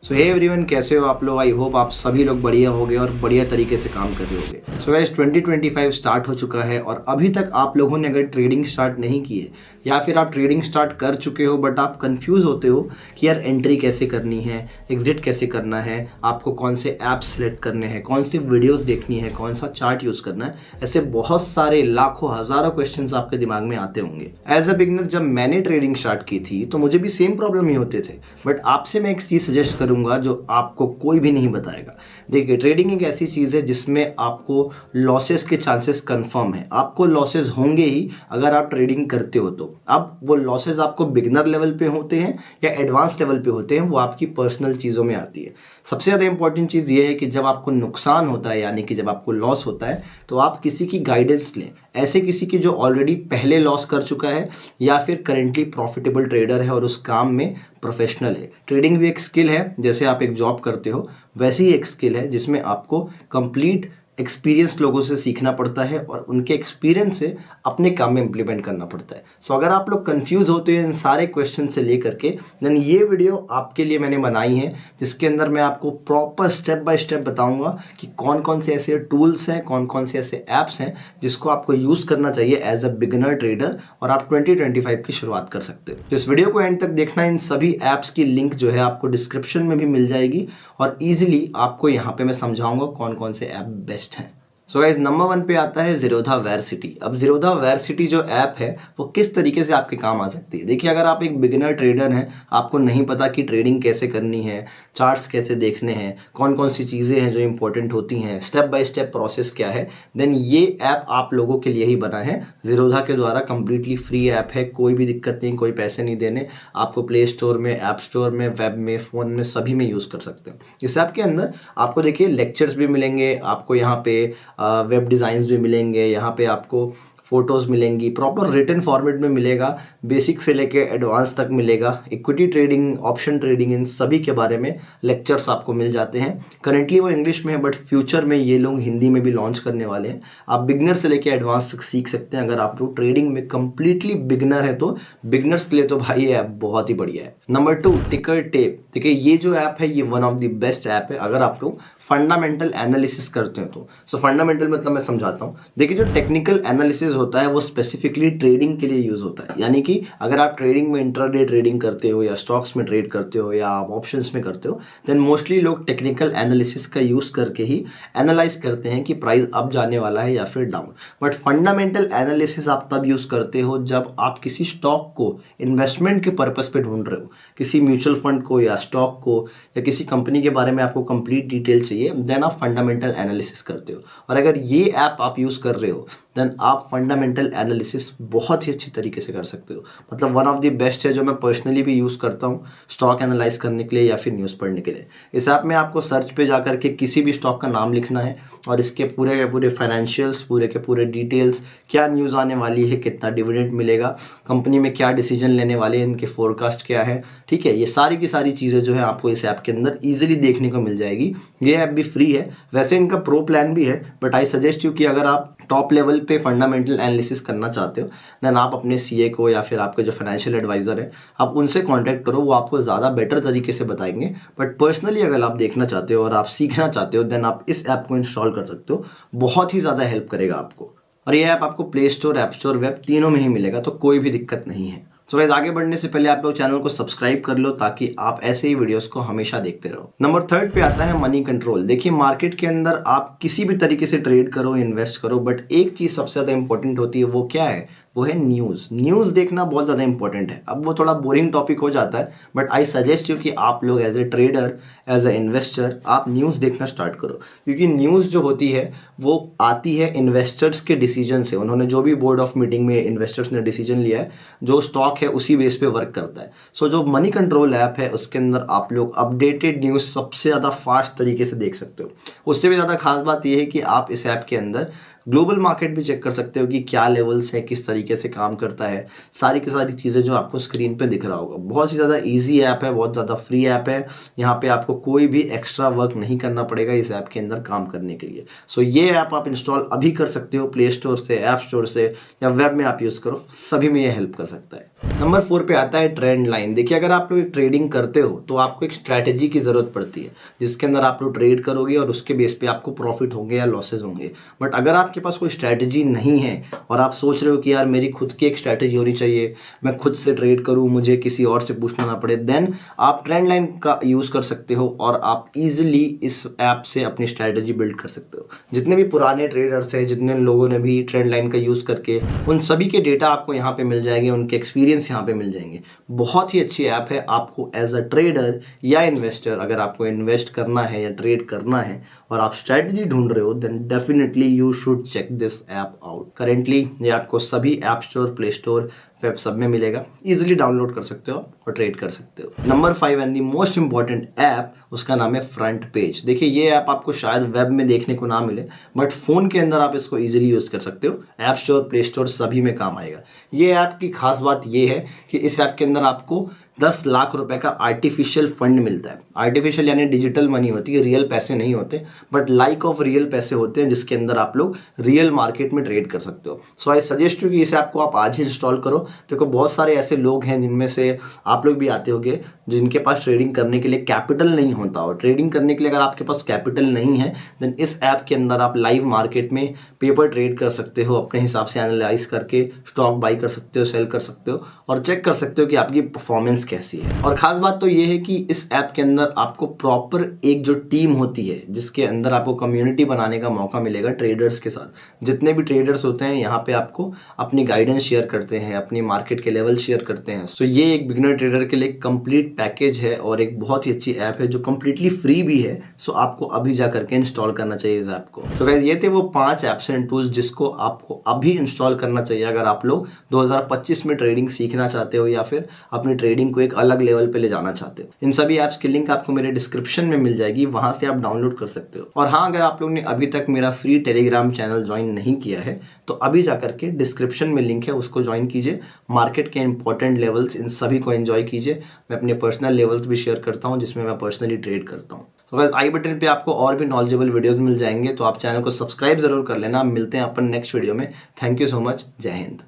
सो hey everyone, कैसे हो आप लोग। आई होप आप सभी लोग बढ़िया होगे और बढ़िया तरीके से काम कर रहे होगे। सो गाइस 2025 स्टार्ट हो चुका है और अभी तक आप लोगों ने अगर ट्रेडिंग स्टार्ट नहीं की है या फिर आप ट्रेडिंग स्टार्ट कर चुके हो बट आप कंफ्यूज होते हो कि यार एंट्री कैसे करनी है, एग्जिट कैसे करना है, आपको कौन से ऐप्स सेलेक्ट करने हैं, कौन सी वीडियोस देखनी है, कौन सा चार्ट यूज करना है, ऐसे बहुत सारे लाखों हजारों क्वेश्चंस आपके दिमाग में आते होंगे। एज अ बिगनर जब मैंने ट्रेडिंग स्टार्ट की थी तो मुझे भी सेम प्रॉब्लम ही होते थे, बट आपसे मैं एक चीज सजेस्ट करूंगा जो आपको कोई भी नहीं बताएगा। देखिए, ट्रेडिंग एक ऐसी चीज है जिसमें आपको लॉसेस के चांसेस कंफर्म है। आपको लॉसेस होंगे ही अगर आप ट्रेडिंग करते हो तो। अब वो लॉसेस आपको बिगनर लेवल पे होते हैं या एडवांस लेवल पे होते हैं, वो आपकी पर्सनल चीज़ों में आती है। सबसे ज़्यादा इंपॉर्टेंट चीज़ ये है कि जब आपको नुकसान होता है, यानी कि जब आपको लॉस होता है, तो आप किसी की गाइडेंस लें, ऐसे किसी की जो ऑलरेडी पहले लॉस कर चुका है या फिर करेंटली प्रॉफिटेबल ट्रेडर है और उस काम में प्रोफेशनल है। ट्रेडिंग भी एक स्किल है, जैसे आप एक जॉब करते हो वैसे ही एक स्किल है जिसमें आपको कंप्लीट एक्सपीरियंस लोगों से सीखना पड़ता है और उनके एक्सपीरियंस से अपने काम में इंप्लीमेंट करना पड़ता है। सो अगर आप लोग कंफ्यूज होते हैं इन सारे क्वेश्चन से लेकर के, देन ये वीडियो आपके लिए मैंने बनाई है, जिसके अंदर मैं आपको प्रॉपर स्टेप बाय स्टेप बताऊंगा कि कौन कौन से ऐसे टूल्स हैं, कौन कौन से ऐसे ऐप्स हैं जिसको आपको यूज़ करना चाहिए एज अ बिगिनर ट्रेडर और आप 2025 की शुरुआत कर सकते हो। तो इस वीडियो को एंड तक देखना। इन सभी ऐप्स की लिंक जो है आपको डिस्क्रिप्शन में भी मिल जाएगी और ईजिली आपको यहाँ पे मैं समझाऊंगा कौन कौन से ऐप बेस्ट हैं। सो गाइस, नंबर 1 पे आता है ज़ीरोधा वेरसिटी। अब ज़ीरोधा वेरसिटी जो ऐप है वो किस तरीके से आपके काम आ सकती है। देखिए, अगर आप एक बिगिनर ट्रेडर हैं, आपको नहीं पता कि ट्रेडिंग कैसे करनी है, चार्ट्स कैसे देखने हैं, कौन कौन सी चीज़ें हैं जो इंपॉर्टेंट होती हैं, स्टेप बाय स्टेप प्रोसेस क्या है, देन ये ऐप आप लोगों के लिए ही बना है। ज़ीरोधा के द्वारा कंप्लीटली फ्री ऐप है, कोई भी दिक्कत नहीं, कोई पैसे नहीं देने। आपको प्ले स्टोर में, ऐप स्टोर में, वेब में, फ़ोन में सभी में यूज़ कर सकते हो। इस ऐप के अंदर आपको देखिए लेक्चर्स भी मिलेंगे, आपको यहाँ पे वेब डिज़ाइंस भी मिलेंगे, यहाँ पे आपको फोटोज़ मिलेंगी, प्रॉपर रिटन फॉर्मेट में मिलेगा, बेसिक से लेके एडवांस तक मिलेगा। इक्विटी ट्रेडिंग, ऑप्शन ट्रेडिंग, इन सभी के बारे में लेक्चर्स आपको मिल जाते हैं। करेंटली वो इंग्लिश में है, बट फ्यूचर में ये लोग हिंदी में भी लॉन्च करने वाले हैं। आप बिगनर से लेके एडवांस तक सीख सकते हैं। अगर आप लोग ट्रेडिंग में कंप्लीटली बिगनर है तो बिगनर्स के लिए तो भाई ये ऐप बहुत ही बढ़िया है। नंबर 2, टिकर टेप। देखिए, ये जो ऐप है ये one of the best app है अगर आप लोग फंडामेंटल एनालिसिस करते हैं तो। सो फंडामेंटल मतलब मैं समझाता हूँ। देखिए, जो टेक्निकल एनालिसिस होता है वो स्पेसिफिकली ट्रेडिंग के लिए यूज होता है। यानी कि अगर आप ट्रेडिंग में इंट्राडे ट्रेडिंग करते हो या स्टॉक्स में ट्रेड करते हो या आप ऑप्शंस में करते हो, देन मोस्टली लोग टेक्निकल एनालिसिस का यूज करके ही एनालाइज करते हैं कि प्राइस अप जाने वाला है या फिर डाउन। बट फंडामेंटल एनालिसिस आप तब यूज करते हो जब आप किसी स्टॉक को इन्वेस्टमेंट के पर्पज पे ढूंढ रहे हो, किसी म्यूचुअल फंड को या स्टॉक को या किसी कंपनी के बारे में आपको कंप्लीट डिटेल चाहिए, देन आप फंडामेंटल एनालिसिस करते हो। और अगर ये ऐप आप यूज कर रहे हो देन आप फंडामेंटल एनालिसिस बहुत ही अच्छी तरीके से कर सकते हो। मतलब वन ऑफ द बेस्ट है जो मैं पर्सनली भी यूज करता हूँ स्टॉक एनालाइज करने के लिए या फिर न्यूज़ पढ़ने के लिए। इस ऐप में आपको सर्च पे जाकर के किसी भी स्टॉक का नाम लिखना है और इसके पूरे के पूरे फाइनेंशियल्स, पूरे के पूरे डिटेल्स, क्या न्यूज़ आने वाली है, कितना डिविडेंड मिलेगा, कंपनी में क्या डिसीजन लेने वाले हैं, इनके फोरकास्ट क्या है, ठीक है, ये सारी की सारी चीज़ें जो है आपको इस ऐप के अंदर ईजिली देखने को मिल जाएगी। ये ऐप भी फ्री है, वैसे इनका प्रो प्लान भी है, बट आई सजेस्ट यू कि अगर आप टॉप लेवल पे फंडामेंटल एनालिसिस करना चाहते हो देन आप अपने सीए को या फिर आपके जो फाइनेंशियल एडवाइजर है आप उनसे कांटेक्ट करो, वो आपको ज़्यादा बेटर तरीके से बताएंगे। बट पर्सनली अगर आप देखना चाहते हो और आप सीखना चाहते हो देन आप इस ऐप को इंस्टॉल कर सकते हो, बहुत ही ज़्यादा हेल्प करेगा आपको। और ये ऐप आपको play store, app store, web तीनों में ही मिलेगा, तो कोई भी दिक्कत नहीं है। सो गाइस, आगे बढ़ने से पहले आप लोग चैनल को सब्सक्राइब कर लो ताकि आप ऐसे ही वीडियोस को हमेशा देखते रहो। नंबर 3 पे आता है मनी कंट्रोल। देखिए, मार्केट के अंदर आप किसी भी तरीके से ट्रेड करो, इन्वेस्ट करो, बट एक चीज सबसे ज्यादा इंपॉर्टेंट होती है, वो क्या है, वो है न्यूज़। न्यूज़ देखना बहुत ज़्यादा इंपॉर्टेंट है। अब वो थोड़ा बोरिंग टॉपिक हो जाता है, बट आई सजेस्ट यू कि आप लोग as a trader, as a investor, आप न्यूज़ देखना स्टार्ट करो, क्योंकि न्यूज़ जो होती है वो आती है इन्वेस्टर्स के डिसीजन से। उन्होंने जो भी बोर्ड ऑफ मीटिंग में इन्वेस्टर्स ने डिसीजन लिया है, जो स्टॉक है उसी बेस पे वर्क करता है। सो जो मनी कंट्रोल ऐप है उसके अंदर आप लोग अपडेटेड न्यूज़ सबसे ज़्यादा फास्ट तरीके से देख सकते हो। उससे भी ज़्यादा खास बात यह है कि आप इस ऐप के अंदर ग्लोबल मार्केट भी चेक कर सकते हो कि क्या लेवल्स है, किस तरीके से काम करता है, सारी की सारी चीज़ें जो आपको स्क्रीन पे दिख रहा होगा। बहुत ही ज़्यादा ईजी ऐप है, बहुत ज़्यादा फ्री ऐप है। यहाँ पे आपको कोई भी एक्स्ट्रा वर्क नहीं करना पड़ेगा इस ऐप के अंदर काम करने के लिए। सो ये ऐप आप इंस्टॉल अभी कर सकते हो प्ले स्टोर से, ऐप स्टोर से, या वेब में आप यूज़ करो, सभी में ये हेल्प कर सकता है। नंबर 4 पे आता है ट्रेंड लाइन। देखिए, अगर आप लोग ट्रेडिंग करते हो तो आपको एक स्ट्रैटेजी की ज़रूरत पड़ती है जिसके अंदर आप लोग ट्रेड करोगे और उसके बेस पे आपको प्रॉफिट होंगे या लॉसेज होंगे। बट अगर आपके पास कोई स्ट्रैटेजी नहीं है और आप सोच रहे हो कि यार मेरी खुद की एक स्ट्रैटेजी होनी चाहिए, मैं खुद से ट्रेड करूं, मुझे किसी और से पूछना ना पड़े, देन आप ट्रेंड लाइन का यूज़ कर सकते हो और आप इजीली इस ऐप से अपनी स्ट्रैटेजी बिल्ड कर सकते हो। जितने भी पुराने ट्रेडर्स हैं, जितने लोगों ने भी ट्रेंड लाइन का यूज़ करके, उन सभी के डेटा आपको यहाँ पे मिल जाएंगे, उनके एक्सपीरियंस यहाँ पे मिल जाएंगे। बहुत ही अच्छी ऐप है। आपको एज अ ट्रेडर या इन्वेस्टर, अगर आपको इन्वेस्ट करना है या ट्रेड करना है और आप स्ट्रैटेजी ढूंढ रहे हो, then definitely you should check this app out. Currently ये आपको सभी app store, play store, web सब में मिलेगा। इजीली डाउनलोड कर सकते हो और ट्रेड कर सकते हो। Number 5 and the most important app, उसका नाम है फ्रंट पेज। देखिए, ये ऐप आपको शायद वेब में देखने को ना मिले, बट फोन के अंदर आप इसको इजीली यूज कर सकते हो। ऐप स्टोर, प्ले स्टोर सभी में काम आएगा। ये ऐप की खास बात ये है कि इस ऐप के अंदर आपको 10 लाख रुपए का आर्टिफिशियल फंड मिलता है। आर्टिफिशियल यानी डिजिटल मनी होती है, रियल पैसे नहीं होते, बट लाइक ऑफ रियल पैसे होते हैं जिसके अंदर आप लोग रियल मार्केट में ट्रेड कर सकते हो। सो आई सजेस्ट यू कि इस ऐप को आप आज ही इंस्टॉल करो। देखो, बहुत सारे ऐसे लोग हैं जिनमें से आप लोग भी आते होंगे जिनके पास ट्रेडिंग करने के लिए कैपिटल नहीं होता। और ट्रेडिंग करने के लिए अगर आपके पास कैपिटल नहीं है, देन इस ऐप के अंदर आप लाइव मार्केट में पेपर ट्रेड कर सकते हो, अपने हिसाब से एनालाइज करके स्टॉक बाई कर सकते हो, सेल कर सकते हो और चेक कर सकते हो कि आपकी परफॉर्मेंस कैसी है। और खास बात तो ये है कि इस ऐप के अंदर आपको प्रॉपर एक जो टीम होती है जिसके अंदर आपको कम्युनिटी बनाने का मौका मिलेगा ट्रेडर्स के साथ। जितने भी ट्रेडर्स होते हैं यहाँ पे आपको अपनी गाइडेंस शेयर करते हैं, अपनी मार्केट के लेवल शेयर करते हैं। सो ये एक बिगिनर ट्रेडर के लिए कंप्लीट पैकेज है और एक बहुत ही अच्छी ऐप है जो कंप्लीटली फ्री भी है। सो आपको अभी जा करके इंस्टॉल करना चाहिए इस ऐप को। तो गाइस, ये थे वो 5 एप्स एंड टूल्स जिसको आपको अभी इंस्टॉल करना चाहिए अगर आप लोग 2025 में ट्रेडिंग सीखना चाहते हो या फिर अपनी ट्रेडिंग को एक अलग लेवल पे ले जाना चाहते हो। इन सभी ऐप्स की लिंक आपको मेरे डिस्क्रिप्शन में मिल जाएगी, वहां से आप डाउनलोड कर सकते हो। और हाँ, अगर आप लोग ने अभी तक मेरा फ्री टेलीग्राम चैनल ज्वाइन नहीं किया है तो अभी जाकर के डिस्क्रिप्शन में लिंक है, उसको ज्वाइन कीजिए। मार्केट के इंपॉर्टेंट लेवल्स इन सभी को एंजॉय कीजिए। मैं अपने पर्सनल लेवल्स भी शेयर करता हूँ जिसमें मैं पर्सनली ट्रेड करता हूँ। तो बस आई बटन पे आपको और भी नॉलेजेबल वीडियोस मिल जाएंगे, तो आप चैनल को सब्सक्राइब जरूर कर लेना। मिलते हैं अपन नेक्स्ट वीडियो में। Thank you so much. जय हिंद।